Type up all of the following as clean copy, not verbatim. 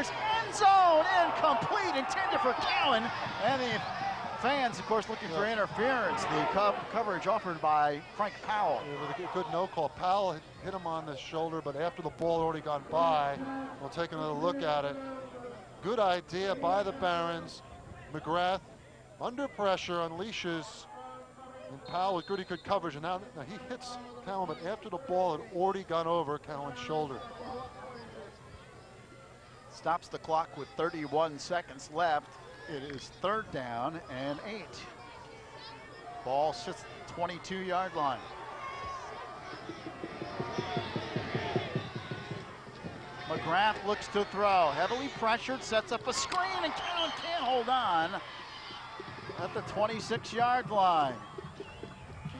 fires, end zone, incomplete, intended for Cowan. And the fans, of course, looking for interference. The coverage offered by Frank Powell. With a good no call. Powell hit him on the shoulder, but after the ball had already gone by, we'll take another look at it. Good idea by the Barons. McGrath under pressure unleashes, and Powell with good coverage, and now he hits Cowan, but after the ball had already gone over Cowan's shoulder. Stops the clock with 31 seconds left. It is 3rd down and 8. Ball sits 22-yard line. McGrath looks to throw, heavily pressured, sets up a screen, and Cowan can't hold on at the 26-yard line.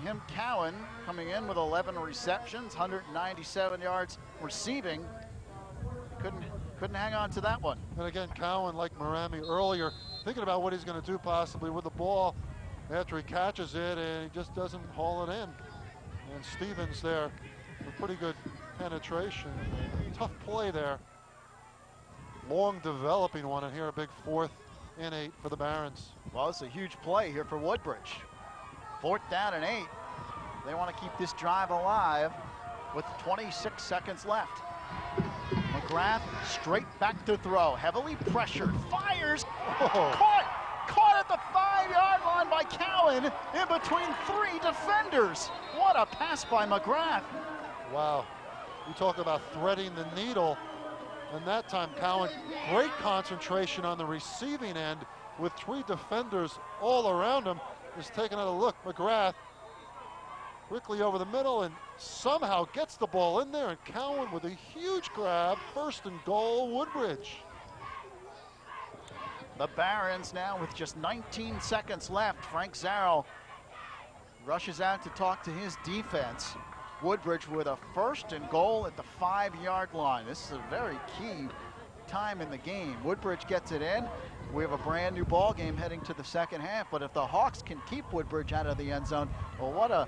Jim Cowan coming in with 11 receptions, 197 yards receiving. Couldn't hang on to that one. And again, Cowan, like Marami earlier, thinking about what he's going to do possibly with the ball after he catches it, and he just doesn't haul it in. And Stevens there with pretty good penetration. Tough play there. Long developing one, and here a big 4th and 8 for the Barons. Well, it's a huge play here for Woodbridge. 4th down and 8. They want to keep this drive alive with 26 seconds left. McGrath straight back to throw, heavily pressured, fires, caught at the 5-yard line by Cowan in between 3 defenders. What a pass by McGrath. Wow, you talk about threading the needle, and that time Cowan, great concentration on the receiving end with 3 defenders all around him, is taking another look. McGrath quickly over the middle and somehow gets the ball in there, and Cowan with a huge grab, 1st and goal, Woodbridge. The Barons now with just 19 seconds left. Frank Zarrow rushes out to talk to his defense. Woodbridge with a 1st and goal at the 5-yard line. This is a very key time in the game. Woodbridge gets it in. We have a brand new ball game heading to the second half, but if the Hawks can keep Woodbridge out of the end zone, well, what a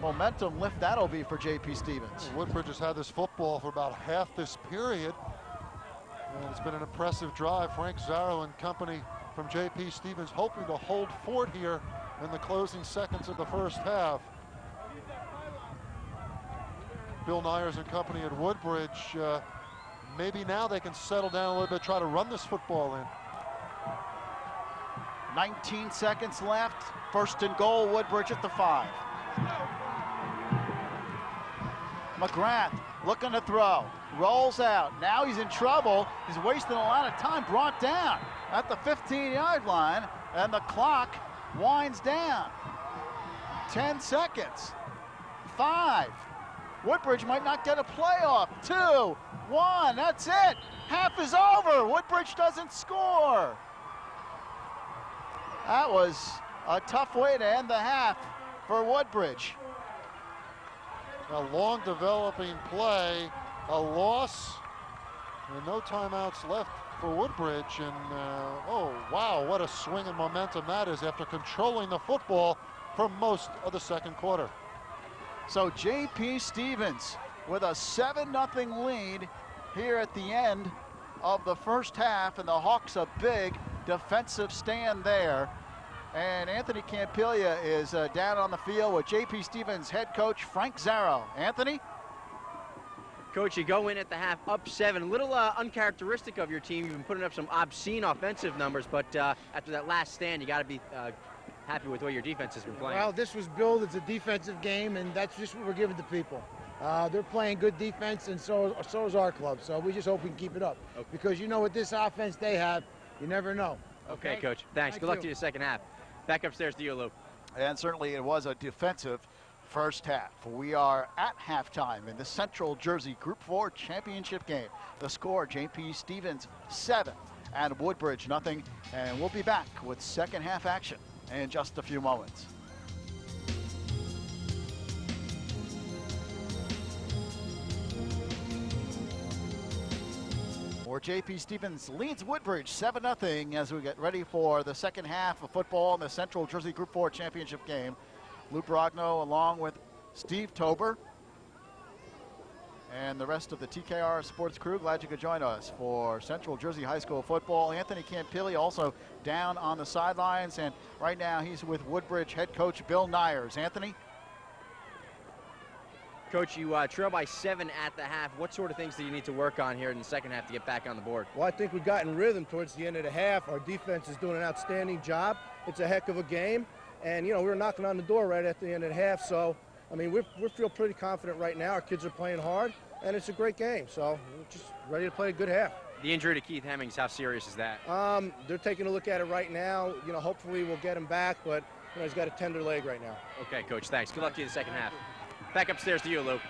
momentum lift that'll be for J.P. Stevens. Woodbridge has had this football for about half this period, and it's been an impressive drive. Frank Zarrow and company from J.P. Stevens hoping to hold fort here in the closing seconds of the first half. Bill Nyers and company at Woodbridge, maybe now they can settle down a little bit, try to run this football in. 19 seconds left, 1st and goal, Woodbridge at the 5. McGrath looking to throw, rolls out, now he's in trouble, he's wasting a lot of time, brought down at the 15-yard line, and the clock winds down. 10 seconds, 5. Woodbridge might not get a playoff. 2, 1, that's it. Half is over. Woodbridge doesn't score. That was a tough way to end the half for Woodbridge. A long developing play, a loss, and no timeouts left for Woodbridge. And oh, wow, what a swing and momentum that is after controlling the football for most of the second quarter. So J.P. Stevens with a 7-0 lead here at the end of the first half, and the Hawks a big defensive stand there. And Anthony Campiglia is down on the field with J.P. Stevens head coach Frank Zarrow. Anthony? Coach, you go in at the half up 7. A little uncharacteristic of your team. You've been putting up some obscene offensive numbers, but after that last stand, you got to be happy with the way your defense has been playing. Well, this was billed as a defensive game, and that's just what we're giving to people. They're playing good defense, and so is our club. So we just hope we can keep it up. Okay. Because you know, with this offense they have, you never know. Okay, Coach. Thanks. Good luck to you the second half. Back upstairs to you, Lou. And certainly it was a defensive first half. We are at halftime in the Central Jersey Group 4 championship game. The score, J.P. Stevens 7 and Woodbridge 0. And we'll be back with second half action in just a few moments. Where J.P. Stevens leads Woodbridge 7-0 as we get ready for the second half of football in the Central Jersey Group 4 championship game. Lou Brogno along with Steve Tober and the rest of the TKR Sports crew. Glad you could join us for Central Jersey High School football. Anthony Campilli also down on the sidelines, and right now he's with Woodbridge head coach Bill Nyers. Anthony? Coach, you trail by 7 at the half. What sort of things do you need to work on here in the second half to get back on the board? Well, I think we got in rhythm towards the end of the half. Our defense is doing an outstanding job. It's a heck of a game. And, you know, we were knocking on the door right at the end of the half. So, I mean, we feel pretty confident right now. Our kids are playing hard, and it's a great game. So we're just ready to play a good half. The injury to Keith Hemmings, how serious is that? They're taking a look at it right now. You know, hopefully we'll get him back, but, you know, he's got a tender leg right now. Okay, Coach, thanks. Good luck to you in the second half. Back upstairs to you, Lou.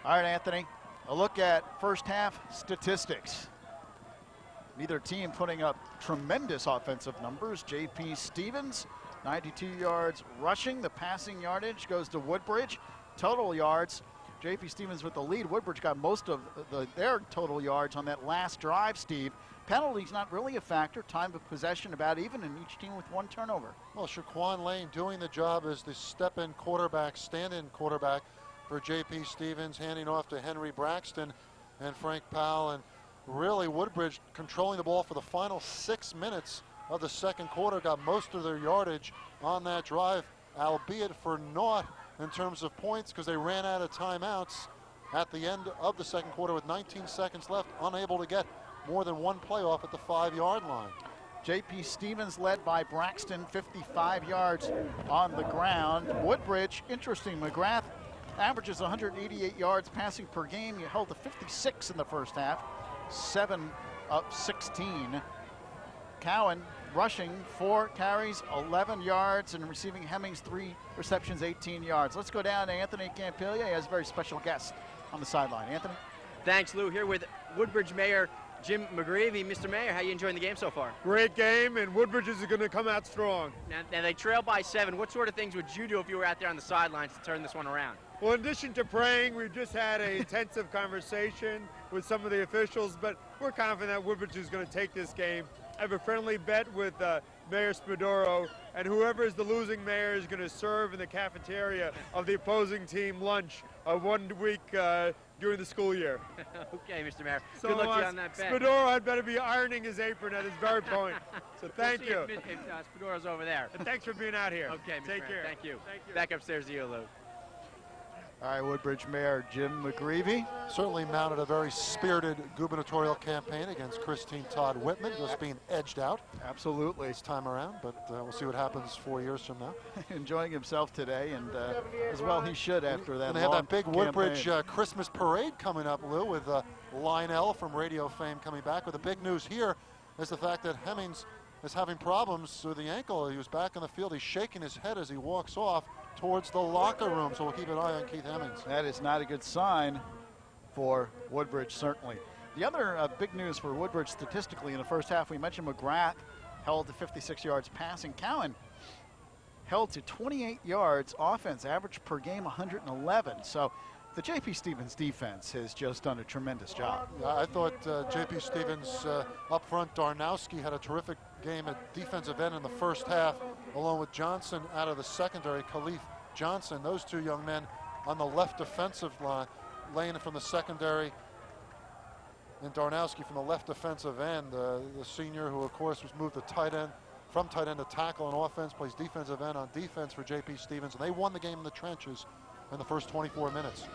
All right, Anthony, a look at first half statistics. Neither team putting up tremendous offensive numbers. J.P. Stevens, 92 yards rushing. The passing yardage goes to Woodbridge. Total yards, J.P. Stevens with the lead. Woodbridge got most of their total yards on that last drive, Steve. Penalties not really a factor. Time of possession about even, and each team with one turnover. Well, Shaquan Lane doing the job as the step-in quarterback, stand-in quarterback for J.P. Stevens, handing off to Henry Braxton and Frank Powell. And really, Woodbridge controlling the ball for the final 6 minutes of the second quarter, got most of their yardage on that drive, albeit for naught in terms of points because they ran out of timeouts at the end of the second quarter with 19 seconds left, unable to get more than one play off at the 5-yard line. J.P. Stevens led by Braxton, 55 yards on the ground. Woodbridge, interesting, McGrath averages 188 yards passing per game. You held to 56 in the first half, 7 up 16. Cowan rushing 4 carries, 11 yards, and receiving Hemmings 3 receptions, 18 yards. Let's go down to Anthony Campiglia. He has a very special guest on the sideline. Anthony? Thanks, Lou. Here with Woodbridge Mayor Jim McGreevy. Mr. Mayor, how are you enjoying the game so far? Great game, and Woodbridge is going to come out strong. Now they trail by 7. What sort of things would you do if you were out there on the sidelines to turn this one around? Well, in addition to praying, we've just had an intensive conversation with some of the officials, but we're confident that Woodbridge is going to take this game. I have a friendly bet with Mayor Spadoro, and whoever is the losing mayor is going to serve in the cafeteria of the opposing team lunch 1 week during the school year. Okay, Mr. Mayor. So good luck to you on that bet. Spadoro had better be ironing his apron at this very point. So thank you. If Spadoro's over there. And thanks for being out here. Okay, Mr. Take Mayor. care. Thank you. Thank you. Back upstairs to you, Lou. All right, Woodbridge Mayor Jim McGreevy. Certainly mounted a very spirited gubernatorial campaign against Christine Todd Whitman, just being edged out Absolutely. this time around, but we'll see what happens 4 years from now. Enjoying himself today, and as well he should after that. And they have long that big campaign. Woodbridge Christmas parade coming up, Lou, with Lionel from radio fame coming back. But the big news here is the fact that Hemmings is having problems with the ankle. He was back on the field. He's shaking his head as he walks off towards the locker room, so we'll keep an eye on Keith Hemmings. That is not a good sign for Woodbridge, certainly. The other big news for Woodbridge statistically in the first half, we mentioned McGrath held to 56 yards passing. Cowan held to 28 yards offense, average per game 111. So the J.P. Stevens defense has just done a tremendous job. I thought J.P. Stevens up front, Darnowski had a terrific game at defensive end in the first half, along with Johnson out of the secondary, Khalif Johnson. Those two young men on the left defensive line, Lane from the secondary, and Darnowski from the left defensive end. The senior who, of course, was moved to tight end, from tight end to tackle on offense, plays defensive end on defense for J.P. Stevens, and they won the game in the trenches in the first 24 minutes.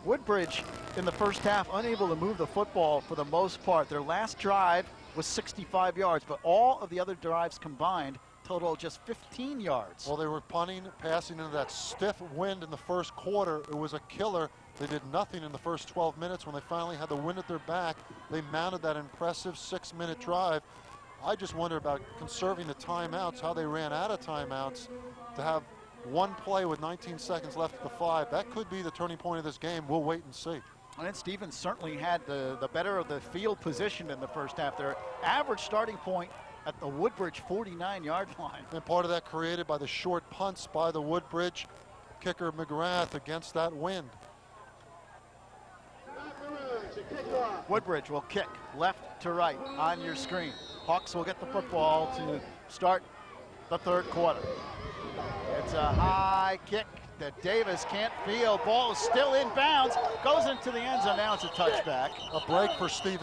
Woodbridge in the first half unable to move the football for the most part. Their last drive was 65 yards, but all of the other drives combined total just 15 yards. Well, they were punting, passing into that stiff wind in the first quarter. It was a killer. They did nothing in the first 12 minutes. When they finally had the wind at their back, they mounted that impressive 6-minute drive. I just wonder about conserving the timeouts, how they ran out of timeouts to have one play with 19 seconds left at the 5. That could be the turning point of this game. We'll wait and see. And Stevens certainly had the better of the field position in the first half. Their average starting point at the Woodbridge 49-yard line. And part of that created by the short punts by the Woodbridge kicker McGrath against that wind. Woodbridge will kick left to right on your screen. Hawks will get the football to start the third quarter. It's a high kick that Davis can't field. Ball is still in bounds, goes into the end zone. Now it's a touchback. A break for Stephen